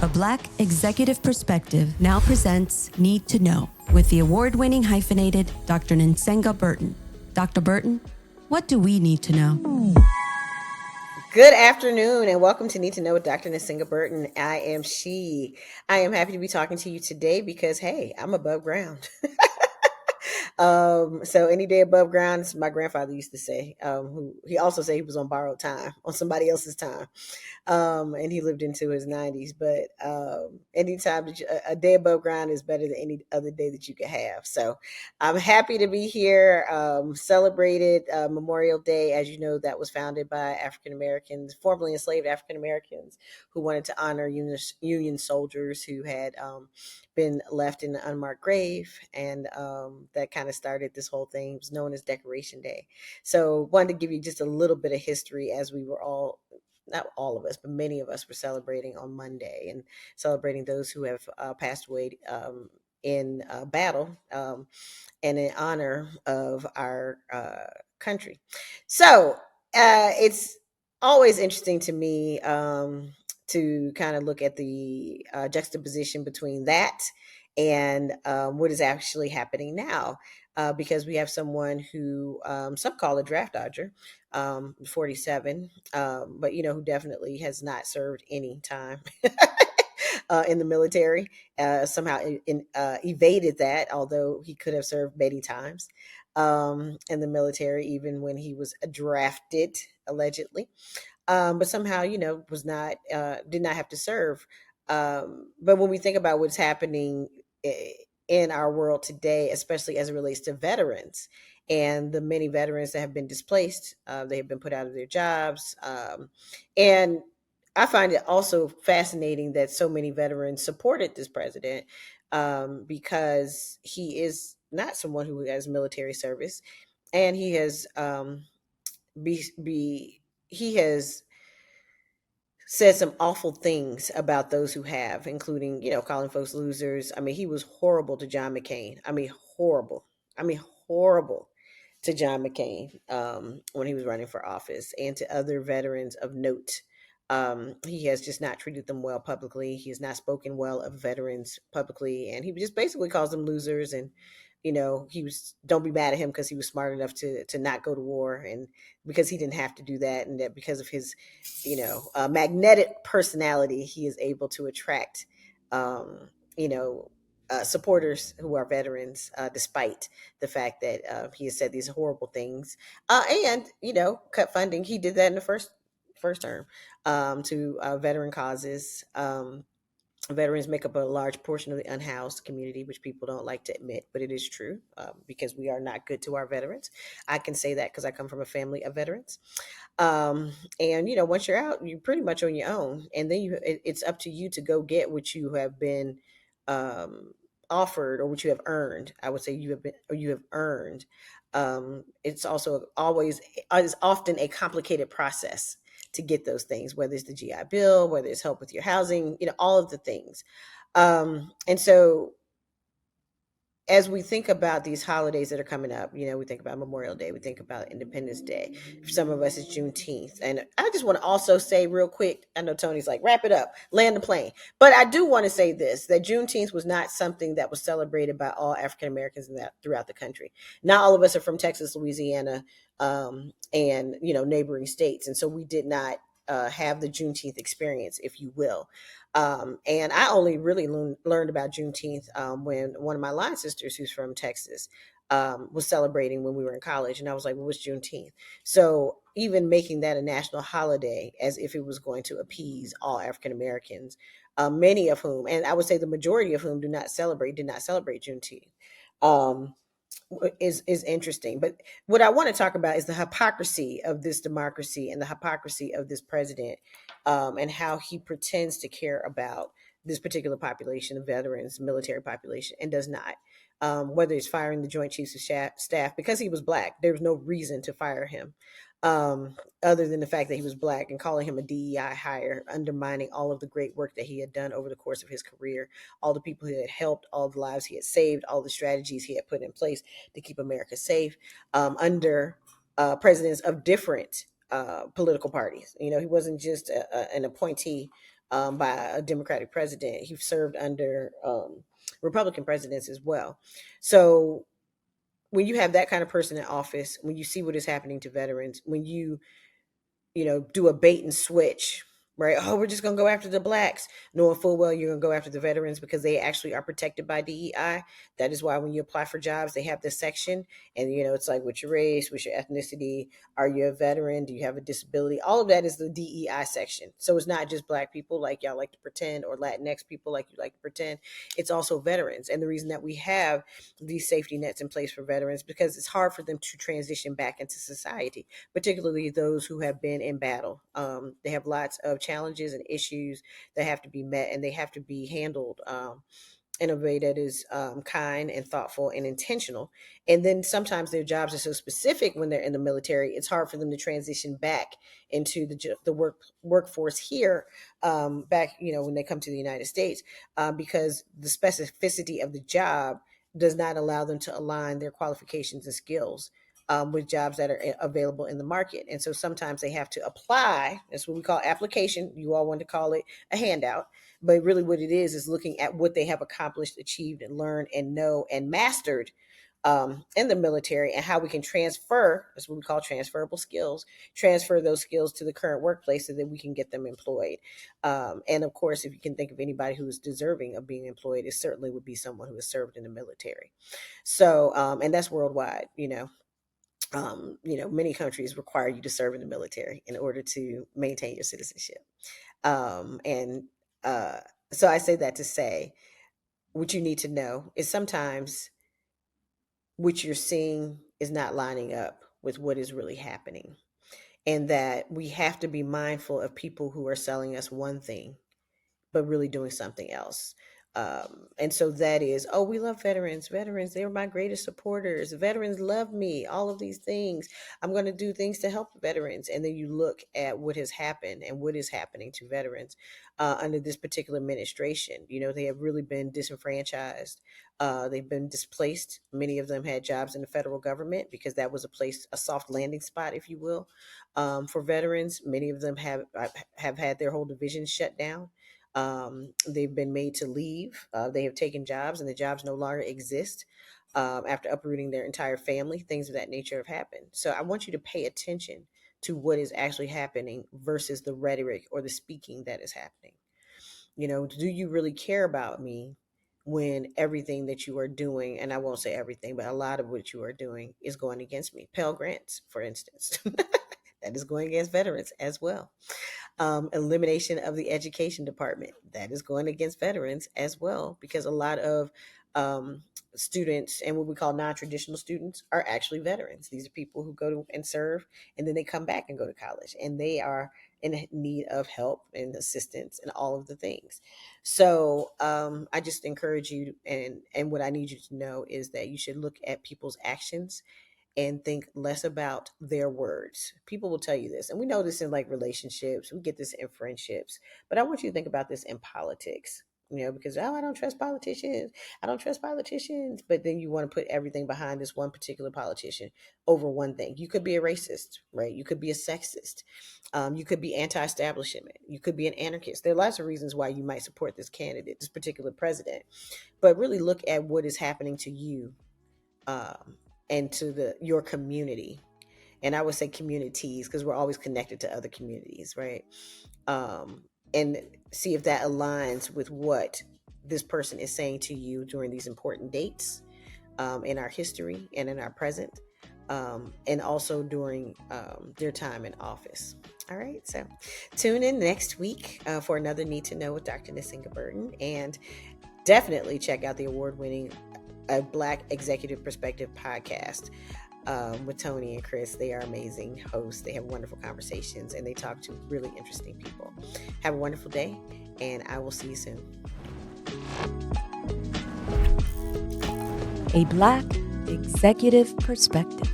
A Black executive perspective now presents Need to Know with the award-winning hyphenated Dr. Nsenga Burton. Dr. Burton, what do we need to know? Good afternoon and welcome to Need to Know with Dr. Nsenga Burton. I am she. I am happy to be talking to you today because, hey, I'm above ground. So any day above ground, as my grandfather used to say. He also said he was on borrowed time, on somebody else's time. And he lived into his 90s. But anytime that a day above ground is better than any other day that you could have. So I'm happy to be here. Celebrated Memorial Day. As you know, that was founded by African Americans, formerly enslaved African Americans, who wanted to honor Union soldiers who had been left in an unmarked grave. And that kind of started this whole thing. It was known as Decoration Day. So wanted to give you just a little bit of history as we were all, not all of us, but many of us were celebrating on Monday and celebrating those who have passed away in battle and in honor of our country. So it's always interesting to me to kind of look at the juxtaposition between that and what is actually happening now. Because we have someone who some call a draft dodger, 47, but who definitely has not served any time in the military. Somehow evaded that, although he could have served many times in the military, even when he was drafted allegedly. But somehow, was not did not have to serve. But when we think about what's happening in our world today, especially as it relates to veterans and the many veterans that have been displaced, they have been put out of their jobs. And I find it also fascinating that so many veterans supported this president because he is not someone who has military service, and he has he has said some awful things about those who have, including, calling folks losers. I mean, he was horrible to John McCain. I mean, horrible. I mean, horrible to John McCain when he was running for office, and to other veterans of note. He has just not treated them well publicly. He has not spoken well of veterans publicly, and he just basically calls them losers. And he was, don't be mad at him because he was smart enough to not go to war, and because he didn't have to do that, and that because of his magnetic personality, he is able to attract um, you know supporters who are veterans, despite the fact that he has said these horrible things, and cut funding. He did that in the first term to veteran causes. Veterans make up a large portion of the unhoused community, which people don't like to admit, but it is true, because we are not good to our veterans. I can say that because I come from a family of veterans. And once you're out, you're pretty much on your own, and then it's up to you to go get what you have been offered, or what you have earned. I would say you have earned. It's also always is often a complicated process to get those things, whether it's the GI Bill, whether it's help with your housing, all of the things. And so as we think about these holidays that are coming up, we think about Memorial Day, we think about Independence Day. For some of us, it's Juneteenth. And I just want to also say real quick, I know Tony's like, wrap it up, land the plane. But I do want to say this, that Juneteenth was not something that was celebrated by all African Americans throughout the country. Not all of us are from Texas, Louisiana, and, neighboring states. And so we did not have the Juneteenth experience, if you will. And I only really learned about Juneteenth when one of my line sisters, who's from Texas, was celebrating when we were in college. And I was like, well, what's Juneteenth? So even making that a national holiday, as if it was going to appease all African Americans, many of whom, and I would say the majority of whom did not celebrate Juneteenth. Is interesting. But what I want to talk about is the hypocrisy of this democracy and the hypocrisy of this president, and how he pretends to care about this particular population of veterans, military population, and does not. Whether it's firing the Joint Chiefs of Staff because he was Black, there was no reason to fire him, other than the fact that he was Black, and calling him a DEI hire, undermining all of the great work that he had done over the course of his career, all the people he had helped, all the lives he had saved, all the strategies he had put in place to keep America safe, under presidents of different political parties. He wasn't just an appointee by a Democratic president. He served under Republican presidents as well. So when you have that kind of person in office, when you see what is happening to veterans, when you do a bait and switch, right? Oh, we're just going to go after the blacks, knowing full well you're going to go after the veterans because they actually are protected by DEI. That is why when you apply for jobs, they have this section, and it's like, what's your race, what's your ethnicity, are you a veteran, do you have a disability? All of that is the DEI section. So it's not just black people like y'all like to pretend, or Latinx people like you like to pretend. It's also veterans. And the reason that we have these safety nets in place for veterans, because it's hard for them to transition back into society, particularly those who have been in battle. They have lots of challenges and issues that have to be met, and they have to be handled in a way that is kind and thoughtful and intentional. And then sometimes their jobs are so specific when they're in the military, it's hard for them to transition back into the workforce here, back, when they come to the United States, because the specificity of the job does not allow them to align their qualifications and skills with jobs that are available in the market. And so sometimes they have to apply. That's what we call application. You all want to call it a handout. But really what it is looking at what they have accomplished, achieved, and learned, and know, and mastered in the military, and how we can transfer, that's what we call transferable skills, transfer those skills to the current workplace so that we can get them employed. And of course, if you can think of anybody who is deserving of being employed, it certainly would be someone who has served in the military. So, and that's worldwide, many countries require you to serve in the military in order to maintain your citizenship. So I say that to say, what you need to know is sometimes what you're seeing is not lining up with what is really happening. And that we have to be mindful of people who are selling us one thing, but really doing something else. And so that is, oh, we love veterans. Veterans, they're my greatest supporters. Veterans love me. All of these things. I'm going to do things to help veterans. And then you look at what has happened and what is happening to veterans under this particular administration. They have really been disenfranchised. They've been displaced. Many of them had jobs in the federal government because that was a soft landing spot, if you will, for veterans. Many of them have had their whole division shut down. They've been made to leave. They have taken jobs, and the jobs no longer exist after uprooting their entire family. Things of that nature have happened. So I want you to pay attention to what is actually happening versus the rhetoric or the speaking that is happening. Do you really care about me when everything that you are doing, and I won't say everything, but a lot of what you are doing is going against me? Pell Grants, for instance, that is going against veterans as well. Elimination of the education department, that is going against veterans as well, because a lot of students and what we call non-traditional students are actually veterans. These are people who go to and serve, and then they come back and go to college, and they are in need of help and assistance and all of the things. So I just encourage you, and what I need you to know is that you should look at people's actions and think less about their words. People will tell you this, and we know this in like relationships, we get this in friendships, but I want you to think about this in politics, because, oh, I don't trust politicians. I don't trust politicians. But then you want to put everything behind this one particular politician over one thing. You could be a racist, right? You could be a sexist. You could be anti-establishment. You could be an anarchist. There are lots of reasons why you might support this candidate, this particular president, but really look at what is happening to you and to your community. And I would say communities, because we're always connected to other communities, right? And see if that aligns with what this person is saying to you during these important dates in our history and in our present, and also during their time in office. All right, so tune in next week for another Need to Know with Dr. Nsenga Burton, and definitely check out the award-winning Black Executive Perspective podcast with Tony and Chris. They are amazing hosts. They have wonderful conversations, and they talk to really interesting people. Have a wonderful day, and I will see you soon. A Black Executive Perspective.